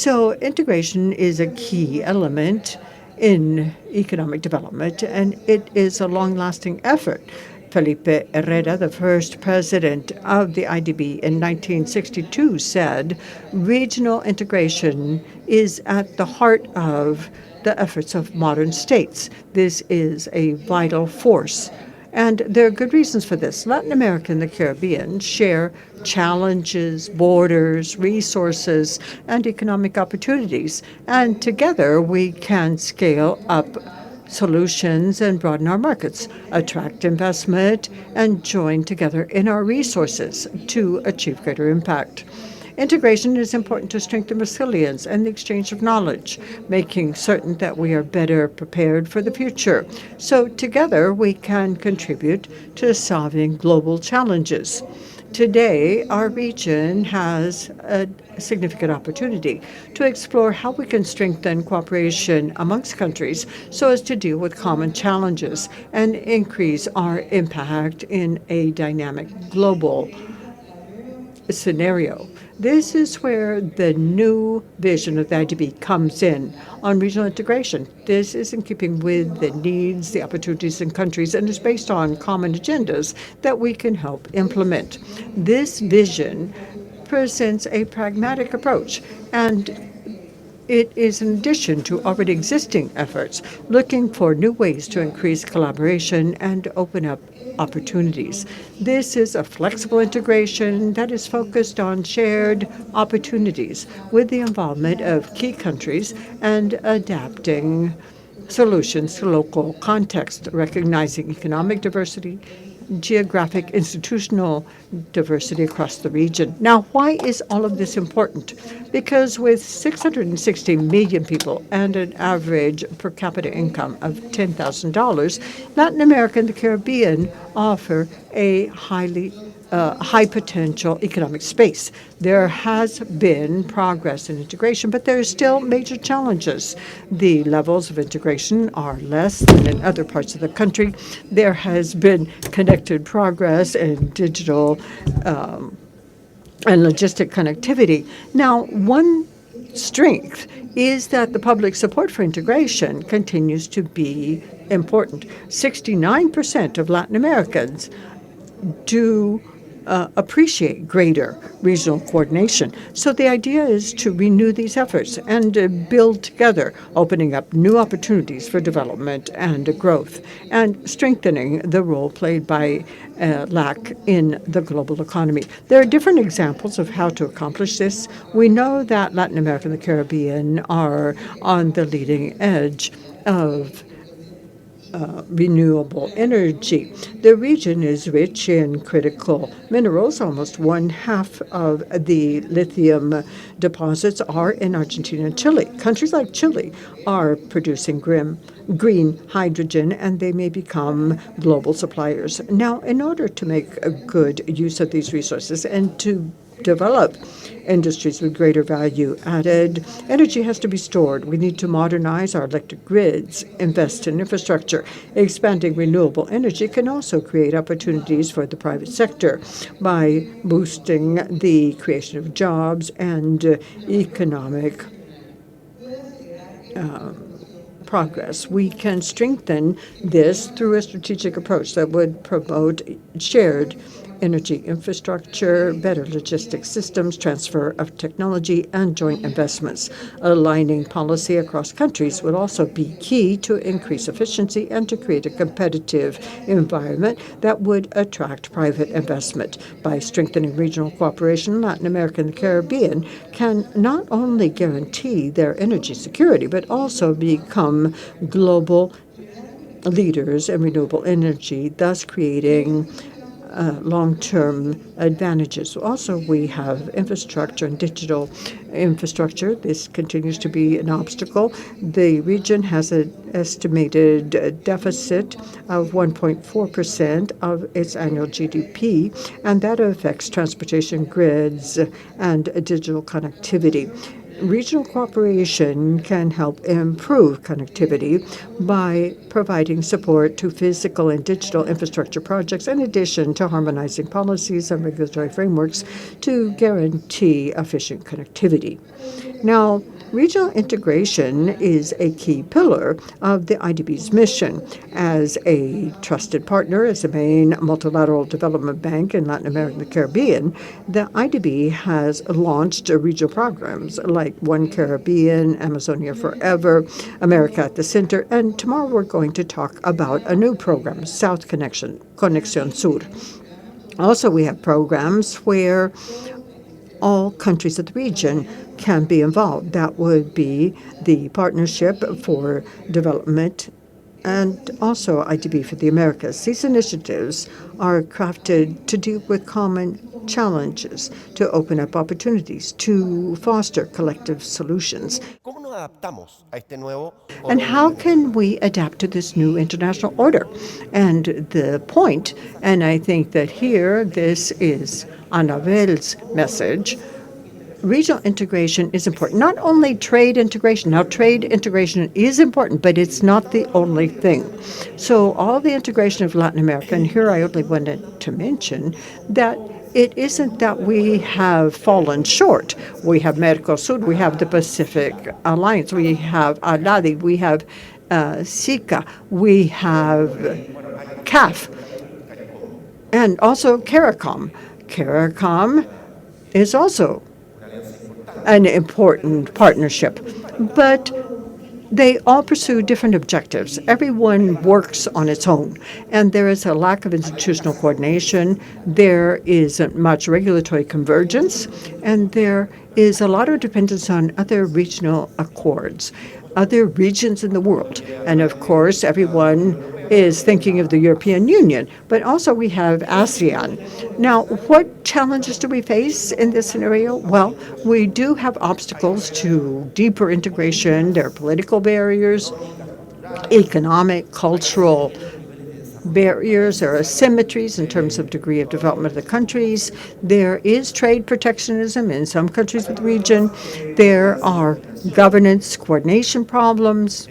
So integration is a key element in economic development, and it is a long-lasting effort. Felipe Herrera, the first president of the IDB in 1962, said regional integration is at the heart of the efforts of modern states. This is a vital force. And there are good reasons for this. Latin America and the Caribbean share challenges, borders, resources, and economic opportunities. And together we can scale up solutions and broaden our markets, attract investment, and join together in our resources to achieve greater impact. Integration is important to strengthen resilience and the exchange of knowledge, making certain that we are better prepared for the future. So together we can contribute to solving global challenges. Today, our region has a significant opportunity to explore how we can strengthen cooperation amongst countries so as to deal with common challenges and increase our impact in a dynamic global scenario. This is where the new vision of the IDB comes in on regional integration. This is in keeping with the needs, the opportunities in countries, and is based on common agendas that we can help implement. This vision presents a pragmatic approach, and it is in addition to already existing efforts, looking for new ways to increase collaboration and open up opportunities. This is a flexible integration that is focused on shared opportunities with the involvement of key countries and adapting solutions to local context, recognizing economic diversity, geographic institutional diversity across the region. Now, why is all of this important? Because with 660 million people and an average per capita income of $10,000, Latin America and the Caribbean offer a high potential economic space. There has been progress in integration, but there are still major challenges. The levels of integration are less than in other parts of the country. There has been connected progress in digital and logistic connectivity. Now, one strength is that the public support for integration continues to be important. 69% of Latin Americans do appreciate greater regional coordination. So the idea is to renew these efforts and build together, opening up new opportunities for development and growth, and strengthening the role played by LAC in the global economy. There are different examples of how to accomplish this. We know that Latin America and the Caribbean are on the leading edge of renewable energy. The region is rich in critical minerals. Almost one half of the lithium deposits are in Argentina and Chile. Countries like Chile are producing green hydrogen, and they may become global suppliers. Now, in order to make a good use of these resources and to develop industries with greater value added, energy has to be stored. We need to modernize our electric grids, invest in infrastructure. Expanding renewable energy can also create opportunities for the private sector by boosting the creation of jobs and economic progress. We can strengthen this through a strategic approach that would promote shared energy infrastructure, better logistics systems, transfer of technology, and joint investments. Aligning policy across countries would also be key to increase efficiency and to create a competitive environment that would attract private investment. By strengthening regional cooperation, Latin America and the Caribbean can not only guarantee their energy security, but also become global leaders in renewable energy, thus creating long-term advantages. Also, we have infrastructure and digital infrastructure. This continues to be an obstacle. The region has an estimated deficit of 1.4% of its annual GDP, and that affects transportation grids and digital connectivity. Regional cooperation can help improve connectivity by providing support to physical and digital infrastructure projects, in addition to harmonizing policies and regulatory frameworks to guarantee efficient connectivity. Now, regional integration is a key pillar of the IDB's mission. As a trusted partner, as the main multilateral development bank in Latin America and the Caribbean, the IDB has launched regional programs like One Caribbean, Amazonia Forever, America at the Center, and tomorrow we're going to talk about a new program, South Connection, Conexión Sur. Also, we have programs where all countries of the region can be involved. That would be the Partnership for Development and also IDB for the Americas. These initiatives are crafted to deal with common challenges, to open up opportunities, to foster collective solutions. And how can we adapt to this new international order? And the point, and I think that here this is Anabel's message, regional integration is important. Not only trade integration. Now, trade integration is important, but it's not the only thing. So all the integration of Latin America, and here I only wanted to mention that it isn't that we have fallen short. We have Mercosur, we have the Pacific Alliance, we have ALADI, we have SICA, we have CAF, and also CARICOM. CARICOM is also an important partnership, but they all pursue different objectives. Everyone works on its own, and there is a lack of institutional coordination. There isn't much regulatory convergence, and there is a lot of dependence on other regional accords, other regions in the world. And of course, everyone is thinking of the European Union, but also we have ASEAN. Now, what challenges do we face in this scenario? Well, we do have obstacles to deeper integration. There are political barriers, economic, cultural barriers. There are asymmetries in terms of degree of development of the countries. There is trade protectionism in some countries of the region. There are governance coordination problems.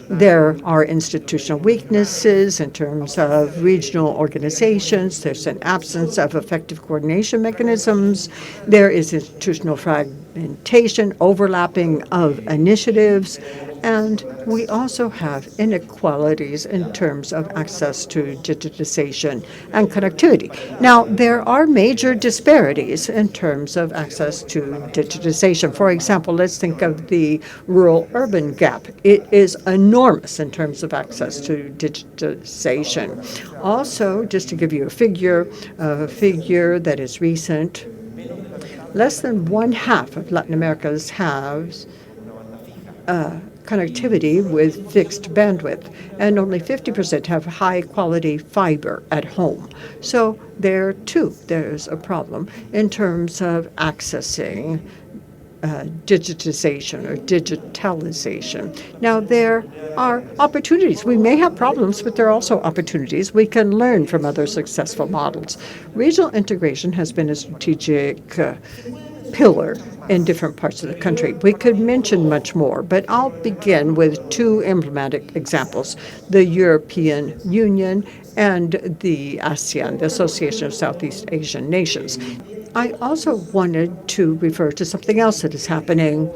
There are institutional weaknesses in terms of regional organizations. There's an absence of effective coordination mechanisms. There is institutional fragmentation, overlapping of initiatives, and we also have inequalities in terms of access to digitization and connectivity. Now, there are major disparities in terms of access to digitization. For example, let's think of the rural-urban gap. It is enormous in terms of access to digitization. Also, just to give you a figure that is recent, less than one half of Latin America's has connectivity with fixed bandwidth, and only 50% have high-quality fiber at home. So there, too, there's a problem in terms of accessing digitization or digitalization. Now, there are opportunities. We may have problems, but there are also opportunities. We can learn from other successful models. Regional integration has been a strategic pillar in different parts of the country. We could mention much more, but I'll begin with two emblematic examples, the European Union and the ASEAN, the Association of Southeast Asian Nations. I also wanted to refer to something else that is happening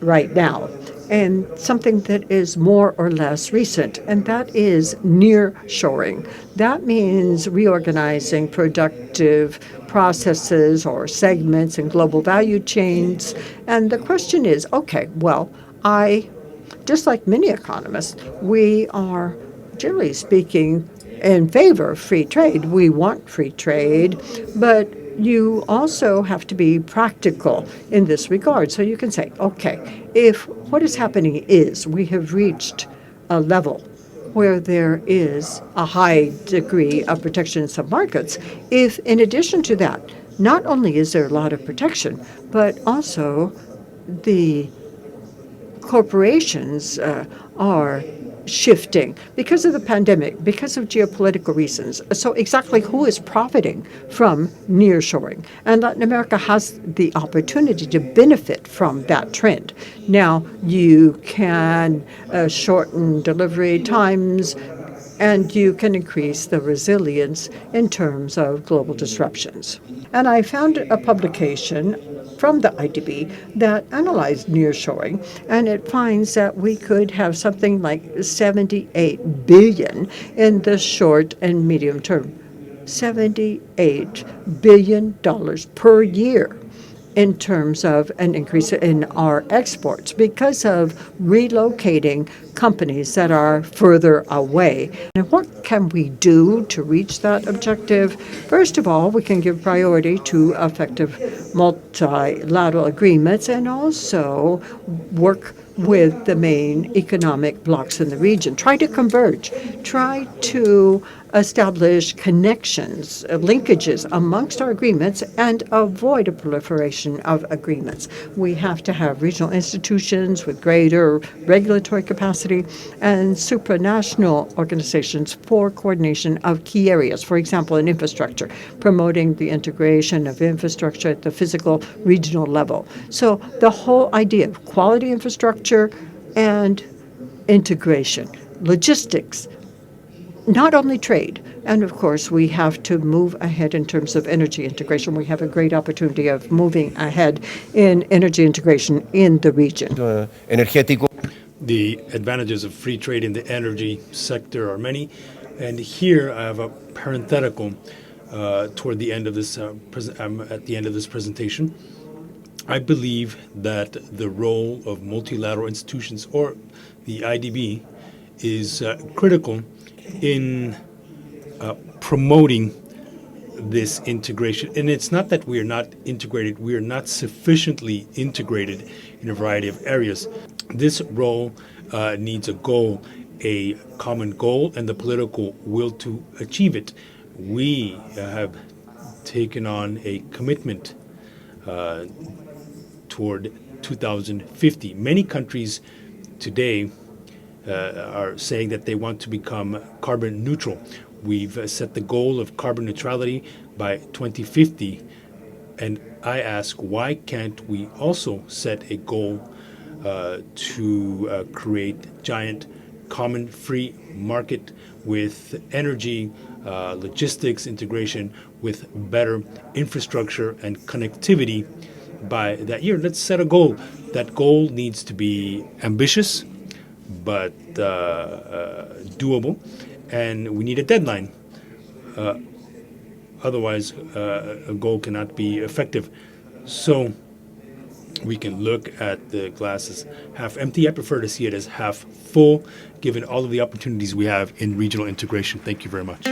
right now, and something that is more or less recent, and that is nearshoring. That means reorganizing productive processes or segments in global value chains. And the question is, okay, well, just like many economists, we are, generally speaking, in favor of free trade. We want free trade, but you also have to be practical in this regard. So you can say, okay, if what is happening is we have reached a level where there is a high degree of protection in some markets, if in addition to that, not only is there a lot of protection, but also the corporations are shifting because of the pandemic, because of geopolitical reasons. So exactly who is profiting from nearshoring? And Latin America has the opportunity to benefit from that trend. Now, you can shorten delivery times, and you can increase the resilience in terms of global disruptions. And I found a publication from the IDB that analyzed nearshoring, and it finds that we could have something like 78 billion in the short and medium term. $78 billion per year in terms of an increase in our exports because of relocating companies that are further away. And what can we do to reach that objective? First of all, we can give priority to effective multilateral agreements and also work with the main economic blocs in the region. Try to converge. Try to establish connections, linkages amongst our agreements, and avoid a proliferation of agreements. We have to have regional institutions with greater regulatory capacity and supranational organizations for coordination of key areas, for example, in infrastructure, promoting the integration of infrastructure at the physical regional level. So the whole idea of quality infrastructure and integration, logistics, not only trade. And of course, we have to move ahead in terms of energy integration. We have a great opportunity of moving ahead in energy integration in the region. The advantages of free trade in the energy sector are many. And here I have a parenthetical toward the end of this, at the end of this presentation. I believe that the role of multilateral institutions, or the IDB, is critical in promoting this integration. And it's not that we are not integrated, we are not sufficiently integrated in a variety of areas. This role needs a goal, a common goal, and the political will to achieve it. We have taken on a commitment toward 2050. Many countries today are saying that they want to become carbon neutral. We've set the goal of carbon neutrality by 2050, and I ask, why can't we also set a goal to create giant common free market with energy, logistics integration, with better infrastructure and connectivity by that year? Let's set a goal. That goal needs to be ambitious, but doable, and we need a deadline. Otherwise, a goal cannot be effective. So we can look at the glass as half empty. I prefer to see it as half full, given all of the opportunities we have in regional integration. Thank you very much.